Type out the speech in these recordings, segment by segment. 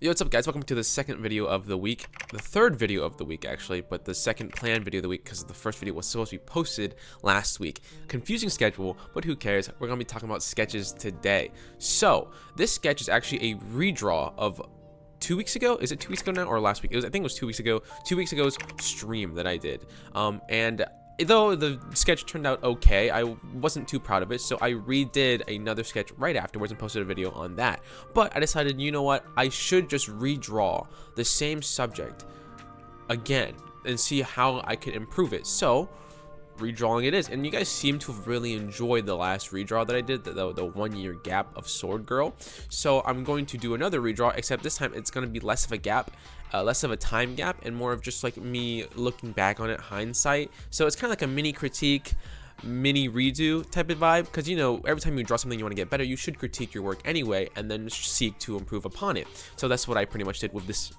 Yo, what's up guys? Welcome to the second video of the week. The third video of the week actually, but the second planned video of the week because the first video was supposed to be posted last week. Confusing schedule, but who cares? We're going to be talking about sketches today. So, this sketch is actually a redraw of 2 weeks ago. Is it 2 weeks ago now or last week? I think it was 2 weeks ago. 2 weeks ago's stream that I did. And though the sketch turned out okay, I wasn't too proud of it, so I redid another sketch right afterwards and posted a video on that. But I decided, you know what, I should just redraw the same subject again and see how I could improve it. So redrawing it is, and you guys seem to have really enjoyed the last redraw that I did, the 1 year gap of Sword Girl. So I'm going to do another redraw, except this time it's going to be less of a gap, less of a time gap, and more of just like me looking back on it, hindsight. So it's kind of like a mini critique, mini redo type of vibe, because you know, every time you draw something you want to get better, you should critique your work anyway and then seek to improve upon it. So that's what I pretty much did with this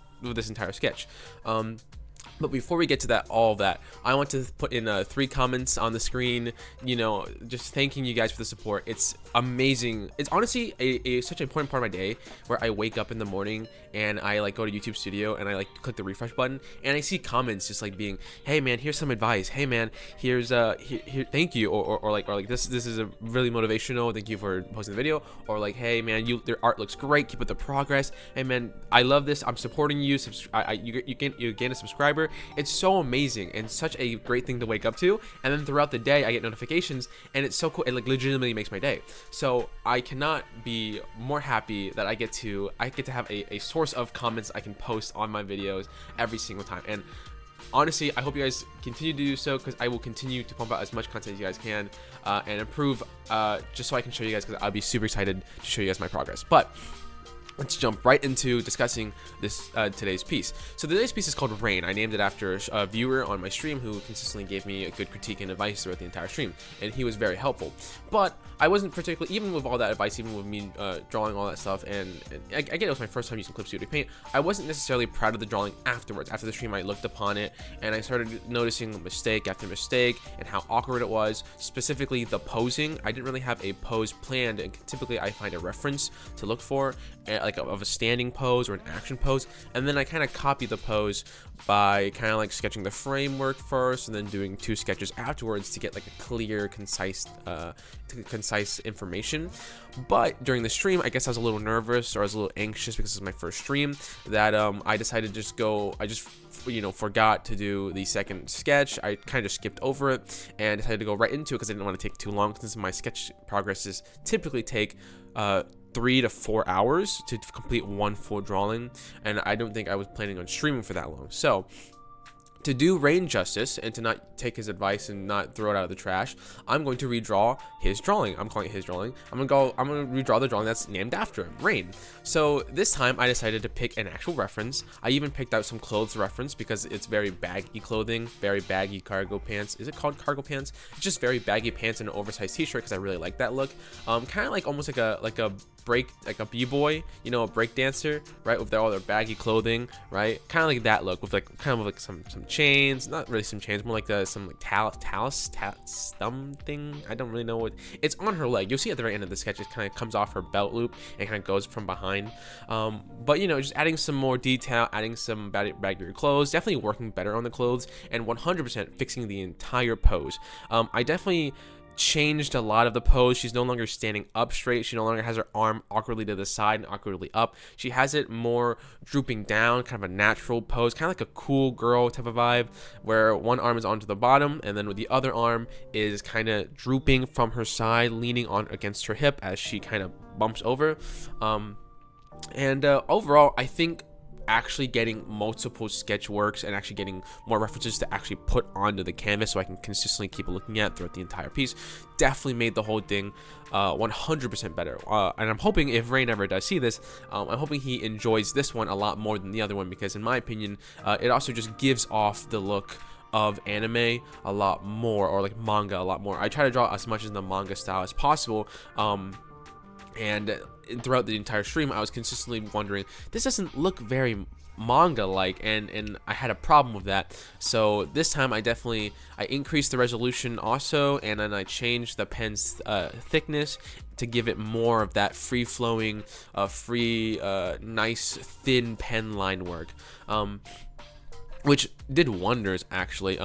entire sketch. But before we get to that, all of that, I want to put in 3 comments on the screen, you know, just thanking you guys for the support. It's amazing. It's honestly such an important part of my day where I wake up in the morning and I like go to YouTube Studio and I like click the refresh button and I see comments just like being, hey man, here's some advice. Hey man, here's here thank you, or like this is a really motivational. Thank you for posting the video, or like, hey man, your art looks great. Keep up the progress. Hey man, I love this. I'm supporting you. You gain a subscriber. It's so amazing and such a great thing to wake up to. And then throughout the day I get notifications and it's so cool. It like legitimately makes my day. So I cannot be more happy that I get to have a source of comments I can post on my videos every single time. And honestly, I hope you guys continue to do so, because I will continue to pump out as much content as you guys can and improve, just so I can show you guys, because I'll be super excited to show you guys my progress. But let's jump right into discussing this today's piece. So today's piece is called Rain. I named it after a viewer on my stream who consistently gave me a good critique and advice throughout the entire stream, and he was very helpful. But I wasn't particularly, even with all that advice, even with me drawing all that stuff, and I get it was my first time using Clip Studio Paint, I wasn't necessarily proud of the drawing afterwards. After the stream, I looked upon it and I started noticing mistake after mistake and how awkward it was. Specifically, the posing. I didn't really have a pose planned, and typically I find a reference to look for, like of a standing pose or an action pose, and then I kind of copy the pose by kind of like sketching the framework first and then doing 2 sketches afterwards to get like a clear, concise information. But during the stream, I guess I was a little nervous, or I was a little anxious because this is my first stream, that I decided to just go, you know, forgot to do the second sketch. I kind of skipped over it and decided to go right into it because I didn't want to take too long, since my sketch progresses typically take 3 to 4 hours to complete one full drawing, and I don't think I was planning on streaming for that long. So to do Rain justice and to not take his advice and not throw it out of the trash, I'm going to redraw his drawing. I'm calling it his drawing. I'm gonna redraw the drawing that's named after him, Rain. So this time I decided to pick an actual reference. I even picked out some clothes reference because it's very baggy clothing, very baggy cargo pants. Is it called cargo pants? It's just very baggy pants and an oversized t-shirt, because I really like that look. Kind of like almost like a b-boy, you know, a break dancer, right, with all their baggy clothing, right, kind of like that look, with like kind of like some chains, not really some chains, more like some like talus thumb thing. I don't really know what it's on her leg. You'll see at the very end of the sketch, it kind of comes off her belt loop and kind of goes from behind. But you know, just adding some more detail, adding some baggier clothes, definitely working better on the clothes, and 100% fixing the entire pose. I definitely changed a lot of the pose. She's no longer standing up straight. She no longer has her arm awkwardly to the side and awkwardly up. She has it more drooping down, kind of a natural pose, kind of like a cool girl type of vibe, where one arm is onto the bottom and then with the other arm is kind of drooping from her side, leaning on against her hip as she kind of bumps over. Overall, I think actually getting multiple sketch works and actually getting more references to actually put onto the canvas so I can consistently keep looking at throughout the entire piece definitely made the whole thing 100% better. And I'm hoping if Rain ever does see this, I'm hoping he enjoys this one a lot more than the other one, because in my opinion, it also just gives off the look of anime a lot more, or like manga a lot more. I try to draw as much in the manga style as possible, and throughout the entire stream I was consistently wondering, this doesn't look very manga like, and I had a problem with that. So this time I increased the resolution also, and then I changed the pen's thickness to give it more of that free-flowing, nice thin pen line work. Which did wonders, actually.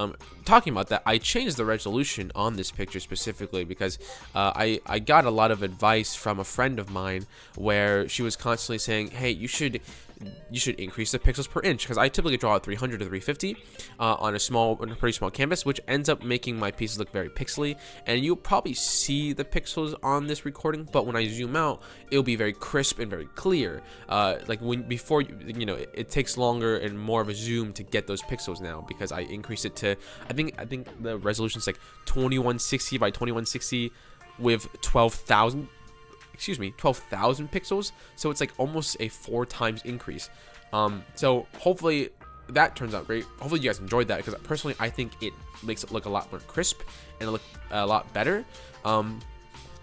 Talking about that, I changed the resolution on this picture specifically because I got a lot of advice from a friend of mine where she was constantly saying, hey, you should increase the pixels per inch, because I typically draw at 300 to 350 on a pretty small canvas, which ends up making my pieces look very pixely. And you'll probably see the pixels on this recording, but when I zoom out, it'll be very crisp and very clear. Like before, it takes longer and more of a zoom to get those pixels now, because I increased it to I think the resolution is like 2160 by 2160 with 12,000 pixels, so it's like almost a 4 times increase. So hopefully that turns out great. Hopefully you guys enjoyed that, because personally I think it makes it look a lot more crisp and look a lot better.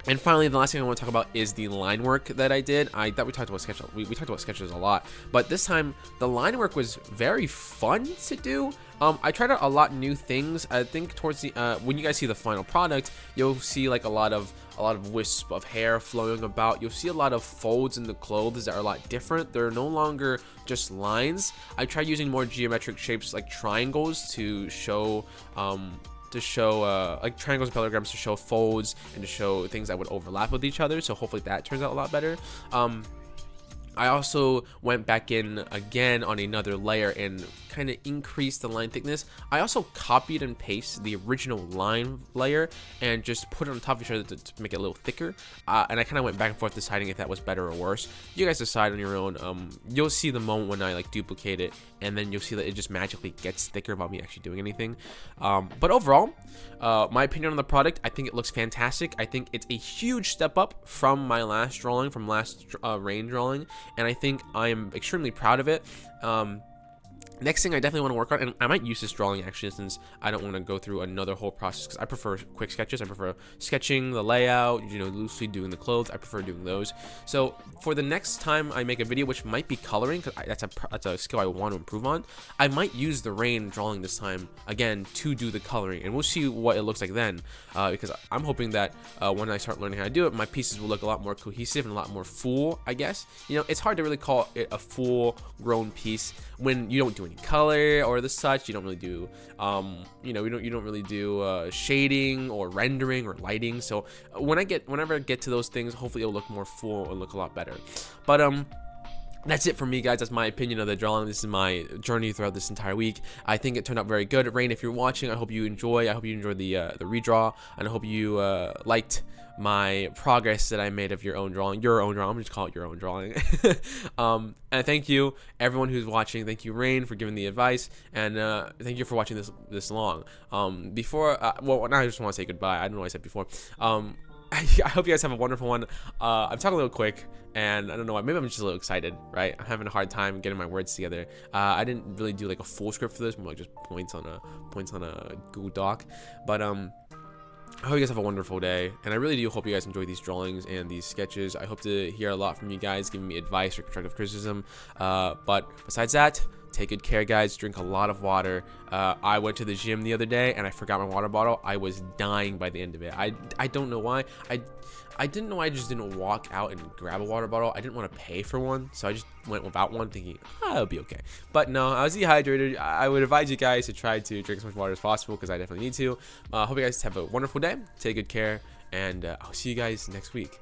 And finally, the last thing I want to talk about is the line work that I did. I thought we talked about sketches. We talked about sketches a lot, but this time the line work was very fun to do. I tried out a lot of new things. I think towards the when you guys see the final product, you'll see like a lot of wisp of hair flowing about. You'll see a lot of folds in the clothes that are a lot different. They're no longer just lines. I tried using more geometric shapes like triangles to show like triangles and parallelograms to show folds and to show things that would overlap with each other. So hopefully that turns out a lot better. I also went back in again on another layer and kind of increased the line thickness. I also copied and pasted the original line layer and just put it on top of each other to make it a little thicker. And I kind of went back and forth deciding if that was better or worse. You guys decide on your own. You'll see the moment when I like duplicate it, and then you'll see that it just magically gets thicker without me actually doing anything. But overall, my opinion on the product, I think it looks fantastic. I think it's a huge step up from my last drawing, from last rain drawing, and I think I'm extremely proud of it. Next thing I definitely want to work on, and I might use this drawing actually, since I don't want to go through another whole process, because I prefer quick sketches. I prefer sketching the layout, loosely doing the clothes. I prefer doing those. So for the next time I make a video, which might be coloring, because that's a skill I want to improve on, I might use the rain drawing this time again to do the coloring, and we'll see what it looks like then, because I'm hoping that when I start learning how to do it, my pieces will look a lot more cohesive and a lot more full, I guess. It's hard to really call it a full grown piece when you don't do any color or the such. You don't really do you don't really do shading or rendering or lighting. So whenever I get to those things, hopefully it'll look more full and look a lot better. But that's it for me, guys. That's my opinion of the drawing. This is my journey throughout this entire week. I think it turned out very good. Rain, if you're watching, I hope you enjoy. I hope you enjoyed the redraw, and I hope you liked my progress that I made of your own drawing. I'm just call it your own drawing. And thank you everyone who's watching. Thank you, Rain, for giving the advice, and thank you for watching this long. Before well, now I just want to say goodbye. I don't know what I said before. I hope you guys have a wonderful one. I'm talking a little quick, and I don't know why. Maybe I'm just a little excited, right? I'm having a hard time getting my words together. I didn't really do like a full script for this, more like just points on a Google Doc. But I hope you guys have a wonderful day, and I really do hope you guys enjoy these drawings and these sketches. I hope to hear a lot from you guys, giving me advice or constructive criticism. But besides that, take good care, guys. Drink a lot of water. I went to the gym the other day and I forgot my water bottle. I was dying by the end of it. I don't know why. I didn't know I just didn't walk out and grab a water bottle. I didn't want to pay for one, so I just went without one, thinking, it'll be okay. But no, I was dehydrated. I would advise you guys to try to drink as much water as possible, because I definitely need to. Hope you guys have a wonderful day. Take good care, and I'll see you guys next week.